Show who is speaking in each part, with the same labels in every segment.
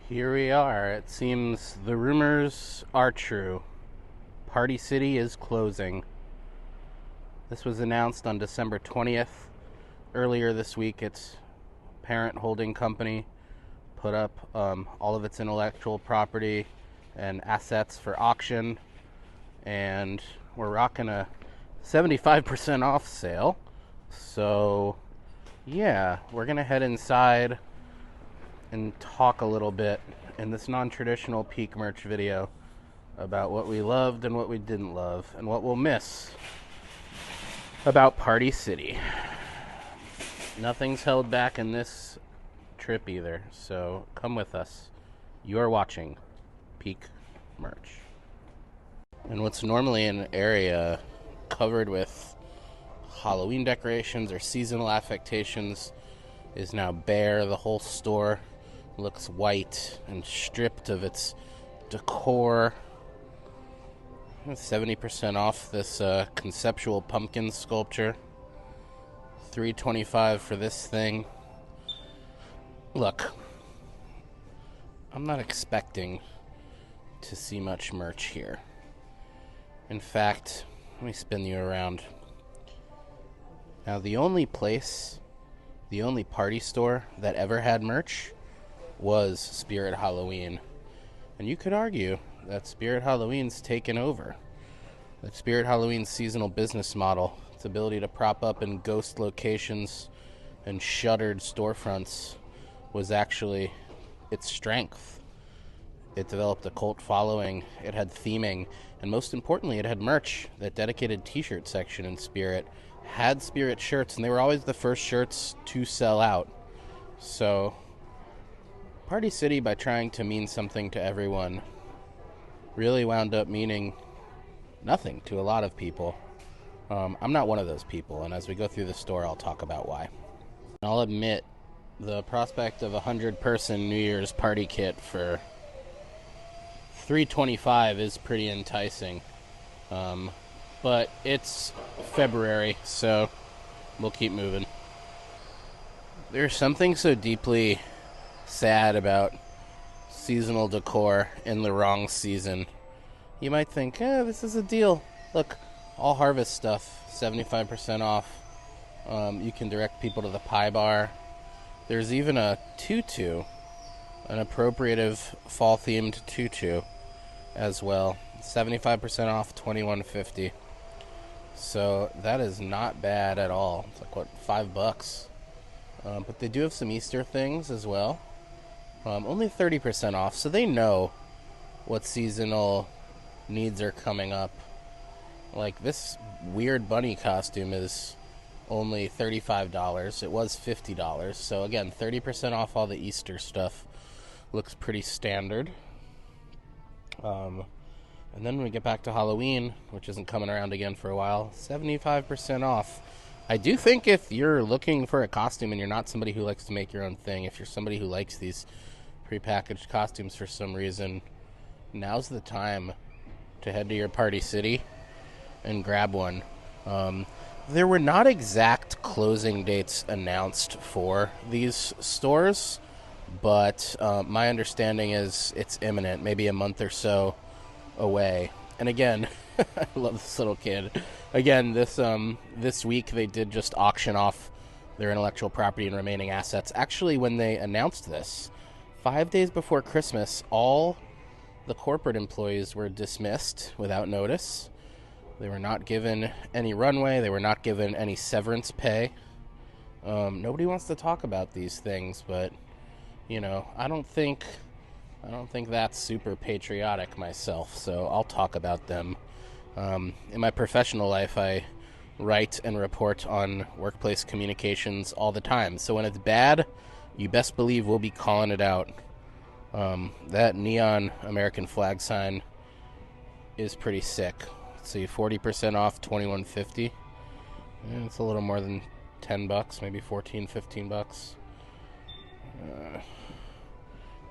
Speaker 1: Here we are. It seems the rumors are true. Party City is closing. This was announced on December 20th. Earlier this week, its parent holding company put up all of its intellectual property and assets for auction, and we're rocking a 75% off sale. So, yeah, we're going to head inside and talk a little bit in this non-traditional peak merch video about what we loved and what we didn't love and what we'll miss about Party City. Nothing's held back in this trip either, so come with us. You're watching Peak Merch. And what's normally an area covered with Halloween decorations or seasonal affectations is now bare. The whole store looks white and stripped of its decor. 70% off this conceptual pumpkin sculpture. $325 for this thing. Look, I'm not expecting to see much merch here. In fact, let me spin you around. Now, the only party store that ever had merch was Spirit Halloween. And you could argue that Spirit Halloween's taken over. That Spirit Halloween's seasonal business model, its ability to prop up in ghost locations and shuttered storefronts, was actually its strength. It developed a cult following, it had theming, and most importantly, it had merch. That dedicated t-shirt section in Spirit had Spirit shirts, and they were always the first shirts to sell out. So Party City, by trying to mean something to everyone, really wound up meaning nothing to a lot of people. I'm not one of those people, and as we go through the store, I'll talk about why. I'll admit, the prospect of a 100-person New Year's party kit for $325 is pretty enticing. But it's February, so we'll keep moving. There's something so deeply sad about seasonal decor in the wrong season. You might think, this is a deal. Look, all harvest stuff, 75% off. You can direct people to the pie bar. There's even a tutu, an appropriative fall-themed tutu as well. 75% off, $21.50. So that is not bad at all. It's like, $5? But they do have some Easter things as well. Only 30% off, so they know what seasonal needs are coming up. Like, this weird bunny costume is only $35. It was $50. So again, 30% off all the Easter stuff. Looks pretty standard. And then when we get back to Halloween, which isn't coming around again for a while, 75% off. I do think if you're looking for a costume and you're not somebody who likes to make your own thing, if you're somebody who likes these prepackaged costumes for some reason, now's the time to head to your Party City and grab one. There were not exact closing dates announced for these stores, but my understanding is it's imminent, maybe a month or so away. And again, I love this little kid. Again, this week they did just auction off their intellectual property and remaining assets. Actually, when they announced this, 5 days before Christmas, all the corporate employees were dismissed without notice. They were not given any runway. They were not given any severance pay. Nobody wants to talk about these things, but I don't think that's super patriotic myself, so I'll talk about them. In my professional life, I write and report on workplace communications all the time. So when it's bad, you best believe we'll be calling it out. That neon American flag sign is pretty sick. Let's see, 40% off, $21.50. It's a little more than $10, maybe $14, $15.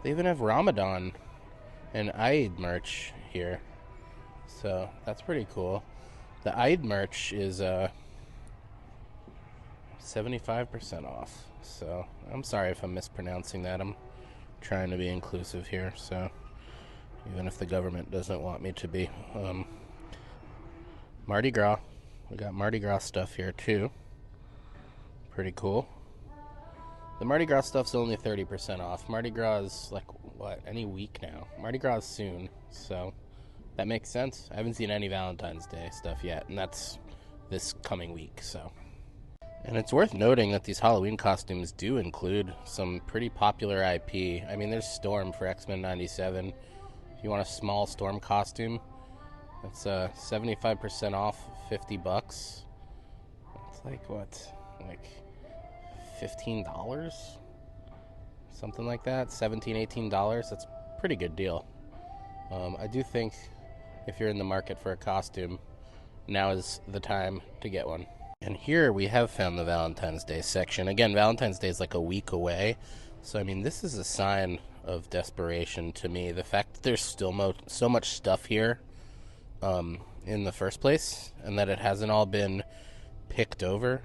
Speaker 1: They even have Ramadan and Eid merch here, so that's pretty cool. The Eid merch is 75% off. So I'm sorry if I'm mispronouncing that. I'm trying to be inclusive here, so even if the government doesn't want me to be. Mardi Gras. We got Mardi Gras stuff here too. Pretty cool. The Mardi Gras stuff's only 30% off. Mardi Gras is like, what, any week now? Mardi Gras is soon, so that makes sense. I haven't seen any Valentine's Day stuff yet, and that's this coming week, so. And it's worth noting that these Halloween costumes do include some pretty popular IP. I mean, there's Storm for X-Men 97. If you want a small Storm costume, it's 75% off, $50. It's like, what, like $15? Something like that, $17, $18. That's a pretty good deal. I do think if you're in the market for a costume, now is the time to get one. And here we have found the Valentine's Day section. Again, Valentine's Day is like a week away. So, I mean, this is a sign of desperation to me. The fact that there's still so much stuff here in the first place, and that it hasn't all been picked over,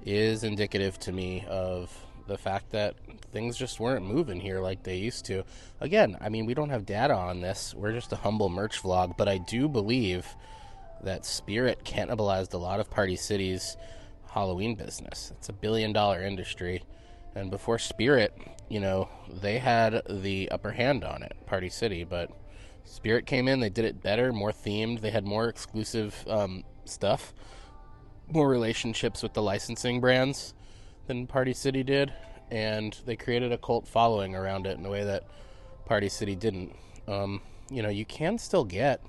Speaker 1: is indicative to me of the fact that things just weren't moving here like they used to. Again, I mean, we don't have data on this. We're just a humble merch vlog, but I do believe that Spirit cannibalized a lot of Party City's Halloween business. It's $1 billion industry. And before Spirit, you know, they had the upper hand on it, Party City. But Spirit came in, they did it better, more themed. They had more exclusive stuff, more relationships with the licensing brands than Party City did. And they created a cult following around it in a way that Party City didn't. You know, you can still get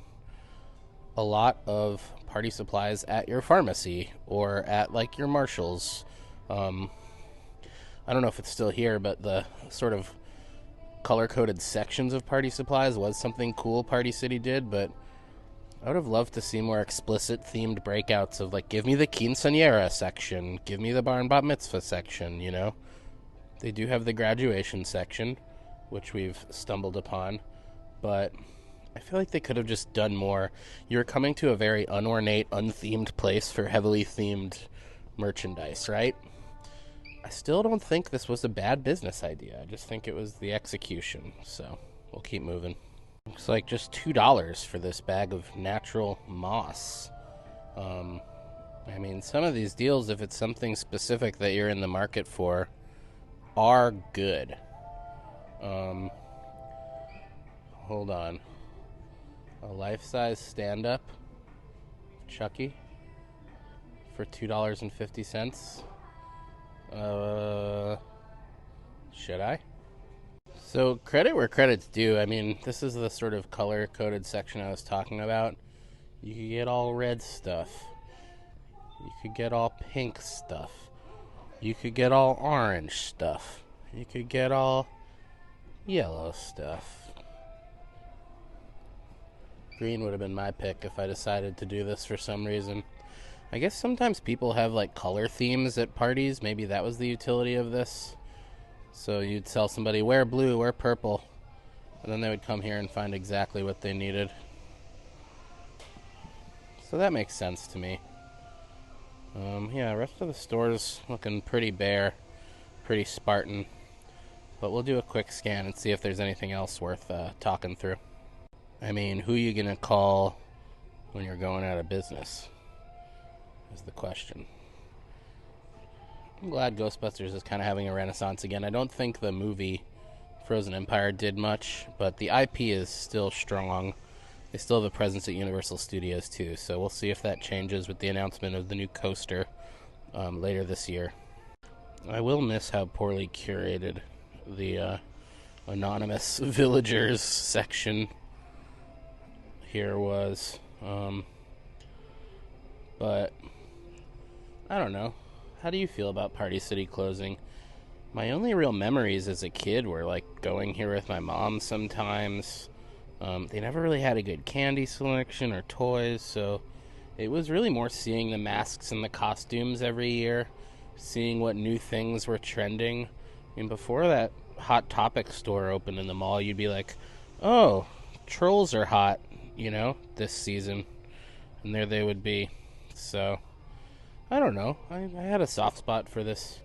Speaker 1: a lot of party supplies at your pharmacy or at like your Marshall's. I don't know if it's still here, but the sort of color-coded sections of party supplies was something cool Party City did, but I would have loved to see more explicit themed breakouts of like, give me the quinceañera section, give me the bar and bat mitzvah section, you know. They do have the graduation section, which we've stumbled upon, but I feel like they could have just done more. You're coming to a very unornate, unthemed place for heavily themed merchandise, right? I still don't think this was a bad business idea. I just think it was the execution. So we'll keep moving. Looks like just $2 for this bag of natural moss. I mean, some of these deals, if it's something specific that you're in the market for, are good. Hold on. A life-size stand-up Chucky for $2.50. Should I? So credit where credit's due. I mean, this is the sort of color-coded section I was talking about. You could get all red stuff. You could get all pink stuff. You could get all orange stuff. You could get all yellow stuff. Green would have been my pick if I decided to do this for some reason. I guess sometimes people have like color themes at parties. Maybe that was the utility of this. So you'd tell somebody, wear blue, wear purple. And then they would come here and find exactly what they needed. So that makes sense to me. Yeah, the rest of the store's looking pretty bare, pretty Spartan. But we'll do a quick scan and see if there's anything else worth talking through. I mean, who are you going to call when you're going out of business is the question. I'm glad Ghostbusters is kind of having a renaissance again. I don't think the movie Frozen Empire did much, but the IP is still strong. They still have a presence at Universal Studios, too, so we'll see if that changes with the announcement of the new coaster later this year. I will miss how poorly curated the anonymous villagers section here was, but I don't know. How do you feel about Party City closing? My only real memories as a kid were like going here with my mom sometimes. They never really had a good candy selection or toys, so it was really more seeing the masks and the costumes every year, seeing what new things were trending. I mean, before that Hot Topic store opened in the mall, you'd be like, oh, trolls are hot, you know, this season. And there they would be. So, I don't know. I had a soft spot for this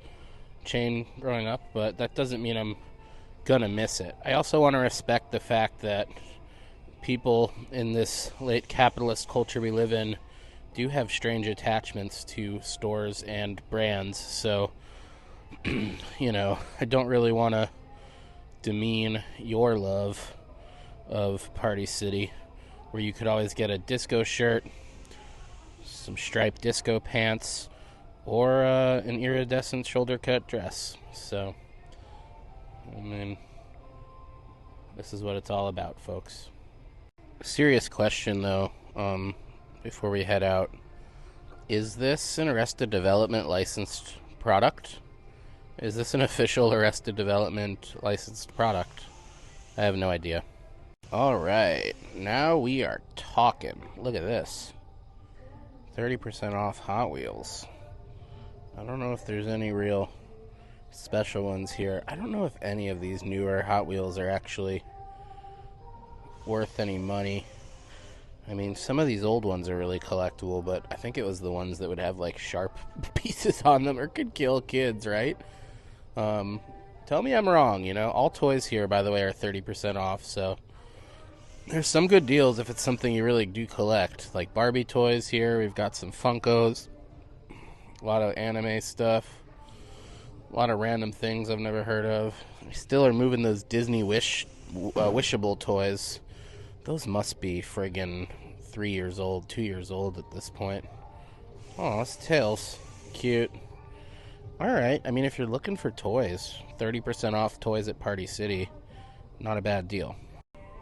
Speaker 1: chain growing up, but that doesn't mean I'm gonna miss it. I also want to respect the fact that people in this late capitalist culture we live in do have strange attachments to stores and brands. So, I don't really want to demean your love of Party City, where you could always get a disco shirt, some striped disco pants, or an iridescent shoulder cut dress. So, I mean, this is what it's all about, folks. Serious question, though, before we head out. Is this an Arrested Development licensed product? Is this an official Arrested Development licensed product? I have no idea. Alright, now we are talking. Look at this. 30% off Hot Wheels. I don't know if there's any real special ones here. I don't know if any of these newer Hot Wheels are actually worth any money. I mean, some of these old ones are really collectible, but I think it was the ones that would have like sharp pieces on them or could kill kids, right? Tell me I'm wrong. All toys here, by the way, are 30% off, so there's some good deals if it's something you really do collect. Like Barbie toys here, we've got some Funkos, a lot of anime stuff, a lot of random things I've never heard of. We still are moving those Disney Wishable toys. Those must be friggin' 3 years old, 2 years old at this point. Oh, it's Tails. Cute. Alright, I mean, if you're looking for toys, 30% off toys at Party City, not a bad deal.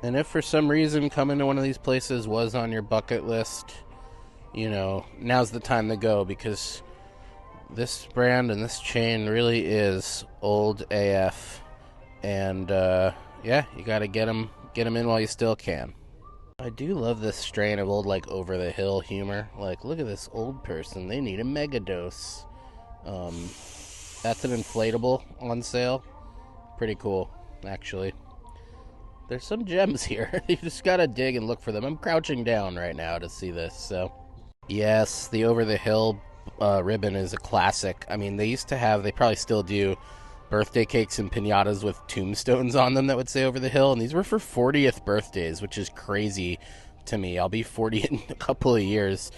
Speaker 1: And if for some reason coming to one of these places was on your bucket list, now's the time to go, because this brand and this chain really is old AF. And, you gotta get them in while you still can. I do love this strain of old, over-the-hill humor. Like, look at this old person. They need a megadose. That's an inflatable on sale. Pretty cool, actually. There's some gems here. You just gotta dig and look for them. I'm crouching down right now to see this, so. Yes, the over-the-hill ribbon is a classic. I mean, they probably still do, birthday cakes and piñatas with tombstones on them that would say over the hill, and these were for 40th birthdays, which is crazy to me. I'll be 40 in a couple of years,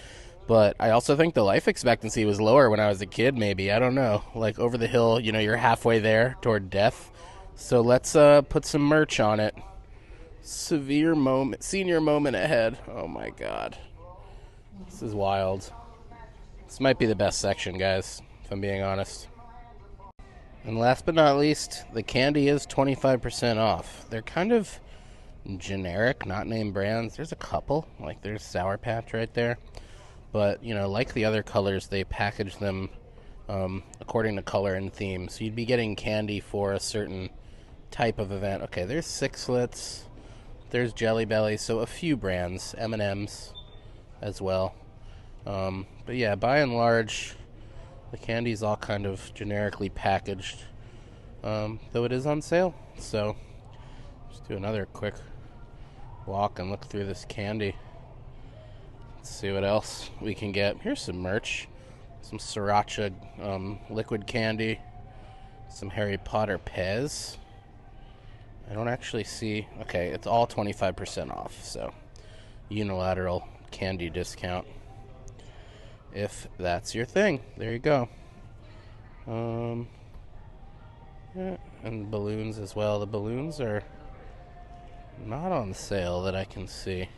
Speaker 1: but I also think the life expectancy was lower when I was a kid, maybe. I don't know. Like, over the hill, you're halfway there toward death, so let's put some merch on it. Senior moment ahead. Oh my god. This is wild. This might be the best section, guys, if I'm being honest. And last but not least, the candy is 25% off. They're kind of generic, not name brands. There's a couple, like there's Sour Patch right there. But, like the other colors, they package them according to color and theme. So you'd be getting candy for a certain type of event. Okay, there's Sixlets, there's Jelly Belly, so a few brands, M&M's as well. But yeah, by and large, the candy's all kind of generically packaged, though it is on sale. So, just do another quick walk and look through this candy. Let's see what else we can get. Here's some merch. Some Sriracha liquid candy. Some Harry Potter Pez. I don't actually see... Okay, it's all 25% off, so unilateral candy discount. If that's your thing. There you go. Yeah, and balloons as well. The balloons are not on sale that I can see,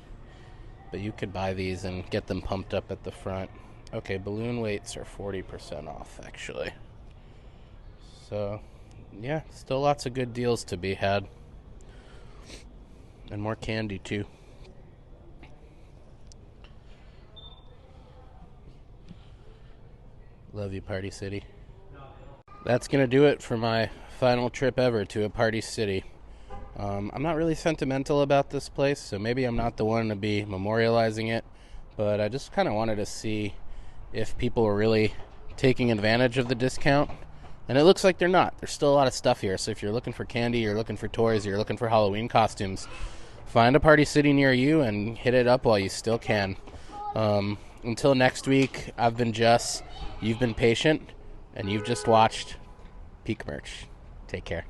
Speaker 1: but you could buy these and get them pumped up at the front. Okay, balloon weights are 40% off, actually. So, yeah, still lots of good deals to be had. And more candy, too. Love you, Party City. That's going to do it for my final trip ever to a Party City. I'm not really sentimental about this place, so maybe I'm not the one to be memorializing it, but I just kind of wanted to see if people were really taking advantage of the discount, and it looks like they're not. There's still a lot of stuff here, so if you're looking for candy, you're looking for toys, you're looking for Halloween costumes, find a Party City near you and hit it up while you still can. Until next week, I've been Jess, you've been patient, and you've just watched Peak Merch. Take care.